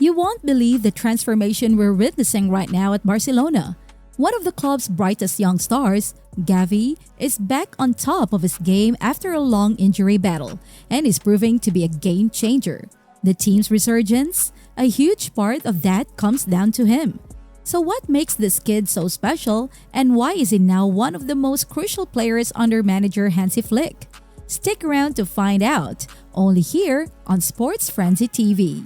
You won't believe the transformation we're witnessing right now at Barcelona. One of the club's brightest young stars, Gavi, is back on top of his game after a long injury battle and is proving to be a game changer. The team's resurgence? A huge part of that comes down to him. So what makes this kid so special, and why is he now one of the most crucial players under manager Hansi Flick? Stick around to find out, only here on Sports Frenzy TV.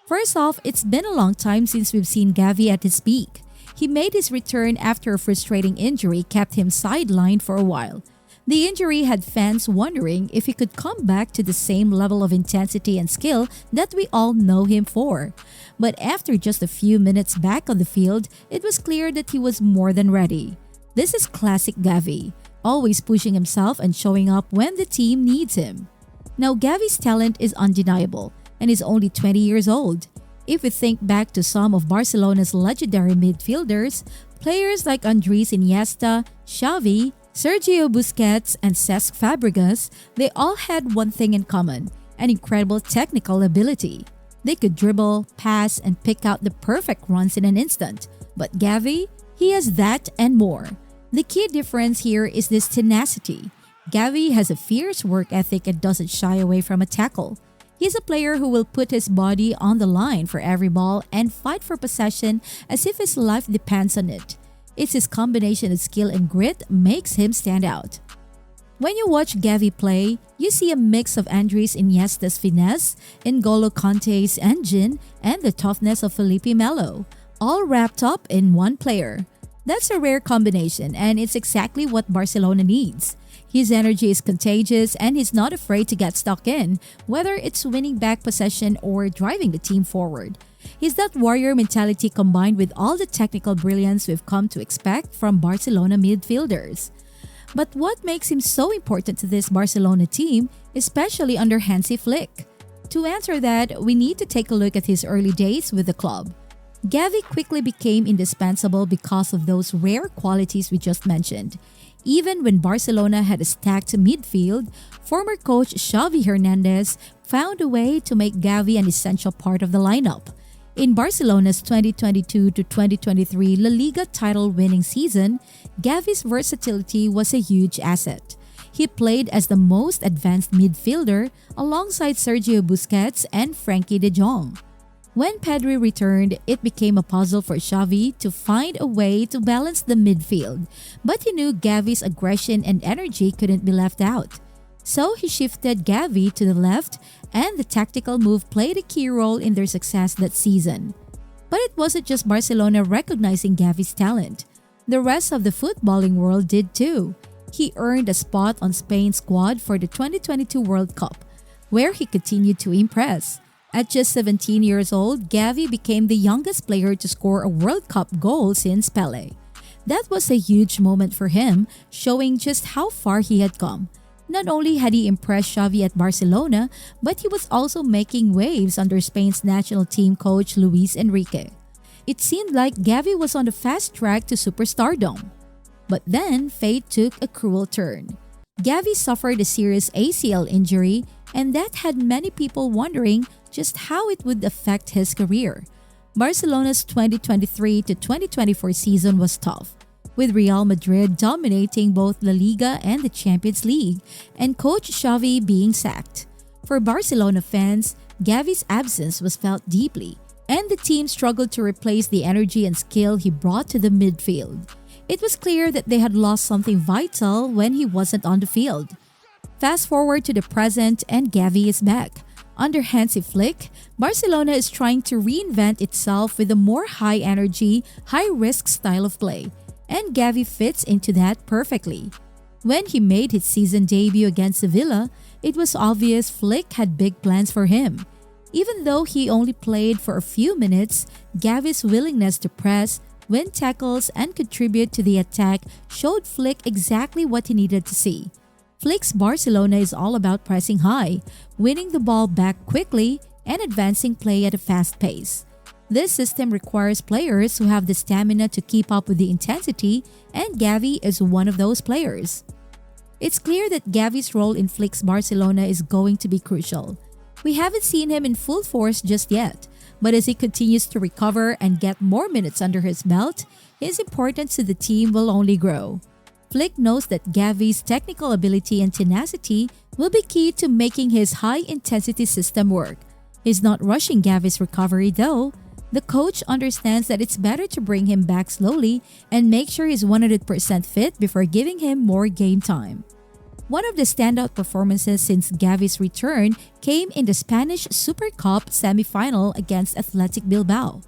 First off, it's been a long time since we've seen Gavi at his peak. He made his return after a frustrating injury kept him sidelined for a while. The injury had fans wondering if he could come back to the same level of intensity and skill that we all know him for. But after just a few minutes back on the field, it was clear that he was more than ready. This is classic Gavi, always pushing himself and showing up when the team needs him. Now, Gavi's talent is undeniable and is only 20 years old. If we think back to some of Barcelona's legendary midfielders, players like Andres Iniesta, Xavi, Sergio Busquets, and Cesc Fabregas, they all had one thing in common: an incredible technical ability. They could dribble, pass, and pick out the perfect runs in an instant. But Gavi, he has that and more. The key difference here is this tenacity. Gavi has a fierce work ethic and doesn't shy away from a tackle. He's a player who will put his body on the line for every ball and fight for possession as if his life depends on it. It's his combination of skill and grit makes him stand out. When you watch Gavi play, you see a mix of Andres Iniesta's finesse, N'Golo Kante's engine, and the toughness of Felipe Melo, all wrapped up in one player. That's a rare combination, and it's exactly what Barcelona needs. His energy is contagious and he's not afraid to get stuck in, whether it's winning back possession or driving the team forward. He's that warrior mentality combined with all the technical brilliance we've come to expect from Barcelona midfielders. But what makes him so important to this Barcelona team, especially under Hansi Flick? To answer that, we need to take a look at his early days with the club. Gavi quickly became indispensable because of those rare qualities we just mentioned. Even when Barcelona had a stacked midfield, former coach Xavi Hernandez found a way to make Gavi an essential part of the lineup. In Barcelona's 2022 to 2023 La Liga title-winning season, Gavi's versatility was a huge asset. He played as the most advanced midfielder alongside Sergio Busquets and Frankie de Jong. When Pedri returned, it became a puzzle for Xavi to find a way to balance the midfield, but he knew Gavi's aggression and energy couldn't be left out. So he shifted Gavi to the left, and the tactical move played a key role in their success that season. But it wasn't just Barcelona recognizing Gavi's talent. The rest of the footballing world did too. He earned a spot on Spain's squad for the 2022 World Cup, where he continued to impress. At just 17 years old, Gavi became the youngest player to score a World Cup goal since Pelé. That was a huge moment for him, showing just how far he had come. Not only had he impressed Xavi at Barcelona, but he was also making waves under Spain's national team coach Luis Enrique. It seemed like Gavi was on the fast track to superstardom. But then, fate took a cruel turn. Gavi suffered a serious ACL injury, and that had many people wondering just how it would affect his career. Barcelona's 2023 to 2024 season was tough, with Real Madrid dominating both La Liga and the Champions League, and coach Xavi being sacked. For Barcelona fans, Gavi's absence was felt deeply, and the team struggled to replace the energy and skill he brought to the midfield. It was clear that they had lost something vital when he wasn't on the field. Fast forward to the present, and Gavi is back. Under Hansi Flick, Barcelona is trying to reinvent itself with a more high-energy, high-risk style of play, and Gavi fits into that perfectly. When he made his season debut against Sevilla, it was obvious Flick had big plans for him. Even though he only played for a few minutes, Gavi's willingness to press, win tackles, and contribute to the attack showed Flick exactly what he needed to see. Flick's Barcelona is all about pressing high, winning the ball back quickly, and advancing play at a fast pace. This system requires players who have the stamina to keep up with the intensity, and Gavi is one of those players. It's clear that Gavi's role in Flick's Barcelona is going to be crucial. We haven't seen him in full force just yet, But as he continues to recover and get more minutes under his belt, his importance to the team will only grow. Flick knows that Gavi's technical ability and tenacity will be key to making his high-intensity system work. He's not rushing Gavi's recovery though. The coach understands that it's better to bring him back slowly and make sure he's 100% fit before giving him more game time. One of the standout performances since Gavi's return came in the Spanish Super Cup semi-final against Athletic Bilbao.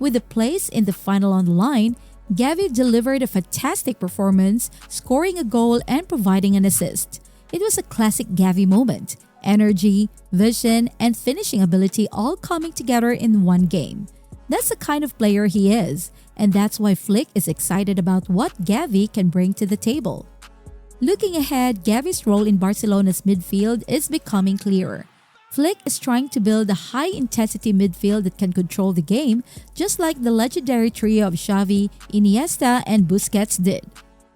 With the place in the final on the line, Gavi delivered a fantastic performance, scoring a goal and providing an assist. It was a classic Gavi moment. Energy, vision, and finishing ability all coming together in one game. That's the kind of player he is, and that's why Flick is excited about what Gavi can bring to the table. Looking ahead, Gavi's role in Barcelona's midfield is becoming clearer. Flick is trying to build a high-intensity midfield that can control the game, just like the legendary trio of Xavi, Iniesta, and Busquets did.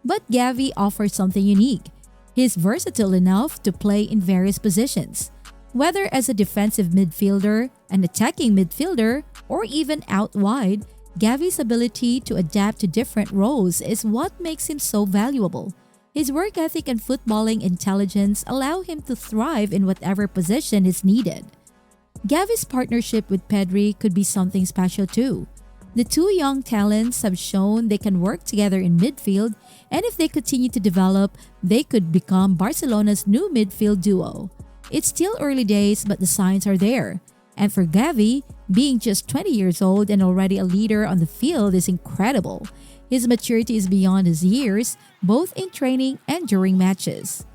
But Gavi offers something unique. He's versatile enough to play in various positions. Whether as a defensive midfielder, an attacking midfielder, or even out wide, Gavi's ability to adapt to different roles is what makes him so valuable. His work ethic and footballing intelligence allow him to thrive in whatever position is needed. Gavi's partnership with Pedri could be something special too. The two young talents have shown they can work together in midfield, and if they continue to develop, they could become Barcelona's new midfield duo. It's still early days, but the signs are there. And for Gavi, being just 20 years old and already a leader on the field is incredible. His maturity is beyond his years, both in training and during matches.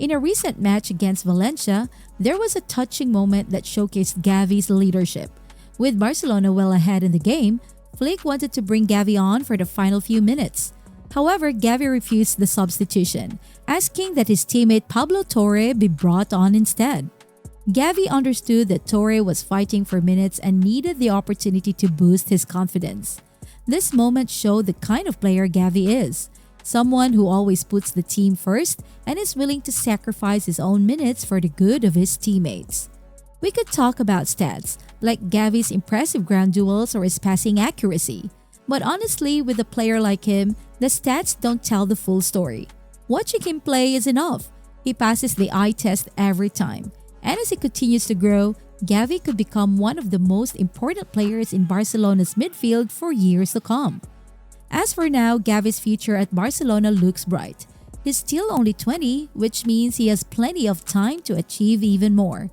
In a recent match against Valencia, there was a touching moment that showcased Gavi's leadership. With Barcelona well ahead in the game, Flick wanted to bring Gavi on for the final few minutes. However, Gavi refused the substitution, asking that his teammate Pablo Torre be brought on instead. Gavi understood that Torre was fighting for minutes and needed the opportunity to boost his confidence. This moment showed the kind of player Gavi is, someone who always puts the team first and is willing to sacrifice his own minutes for the good of his teammates. We could talk about stats, like Gavi's impressive ground duels or his passing accuracy. But honestly, with a player like him, the stats don't tell the full story. Watching him play is enough. He passes the eye test every time. And as he continues to grow, Gavi could become one of the most important players in Barcelona's midfield for years to come. As for now, Gavi's future at Barcelona looks bright. He's still only 20, which means he has plenty of time to achieve even more.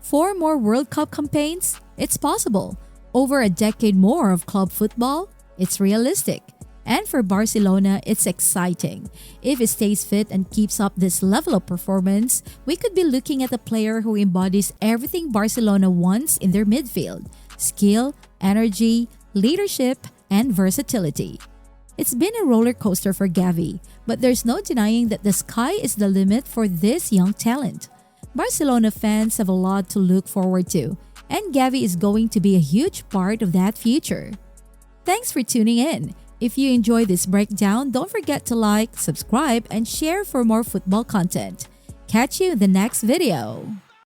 4 more World Cup campaigns? It's possible. Over a decade more of club football? It's realistic. And for Barcelona, it's exciting. If he stays fit and keeps up this level of performance, we could be looking at a player who embodies everything Barcelona wants in their midfield: skill, energy, leadership, and versatility. It's been a roller coaster for Gavi, but there's no denying that the sky is the limit for this young talent. Barcelona fans have a lot to look forward to, and Gavi is going to be a huge part of that future. Thanks for tuning in. If you enjoyed this breakdown, don't forget to like, subscribe, and share for more football content. Catch you in the next video.